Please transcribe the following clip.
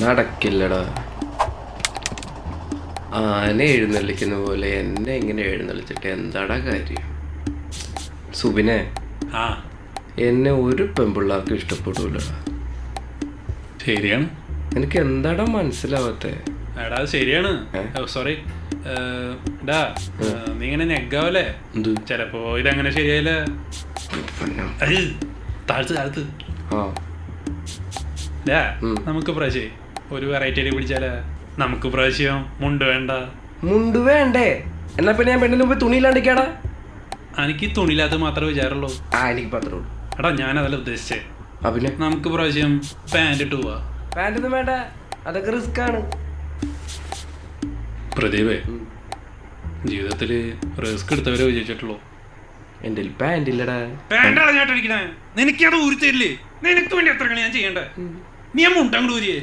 നടക്കില്ലടാ. ആനെ എഴുന്നള്ളിക്കുന്ന പോലെ എന്നെ ഇങ്ങനെ എഴുന്നള്ളിച്ചിട്ട് എന്താടാ കാര്യം? സുബിനെ, എന്നെ ഒരു പെമ്പിള്ളാർക്കും ഇഷ്ടപ്പെടൂലടാ. ശരിയാണ്. എനിക്ക് എന്താടാ മനസ്സിലാവത്തെ? എടാ ശരിയാണ്. സോറി ഡാ, നീ ഇങ്ങനെ നെഗാവല്ലേ? ചിലപ്പോ ഇതങ്ങനെ ശരിയായില്ല. താഴ്ത്ത് ഡാ, നമുക്ക് പ്രാവശ്യം ഒരു വെറൈറ്റി അടി പിടിച്ചാലാ? നമുക്ക് പ്രാവശ്യം മുണ്ട് വേണ്ട. മുണ്ട് വേണ്ടേ? എന്നാ പിന്നെ ഞാൻ പെണ്ണിന് മുമ്പ് തുണിയില്ലാണ്ടിക്കാടാ. എനിക്ക് തുണിയില്ലാത്ത മാത്രമേ വിചാരമുള്ളൂ. എനിക്ക് മാത്രമേ ഉള്ളൂ. എടാ ഞാനതല്ല ഉദ്ദേശിച്ചേ. പിന്നെ നമുക്ക് പ്രാവശ്യം പാൻറ് ഇട്ട് പോവാ. പാൻറ് ഒന്നും വേണ്ട, അതൊക്കെ റിസ്ക് ആണ്. പ്രദീപേ, ജീവിതത്തില് റിസ്ക് എടുത്തവരെ വിജയിച്ചിട്ടുള്ളൂ. എന്റെ പാൻറ് ഇല്ലടാ. പാൻറ്റാണ് ഞാൻ അടിക്കണേ. നിനക്കത് ഊരി തരില്ലേ? നിനക്ക് വേണ്ടി എത്ര കളി ഞാൻ ചെയ്യണ്ടേ? നീ മുണ്ടങ്ങോട്ട് ഊരിയേ.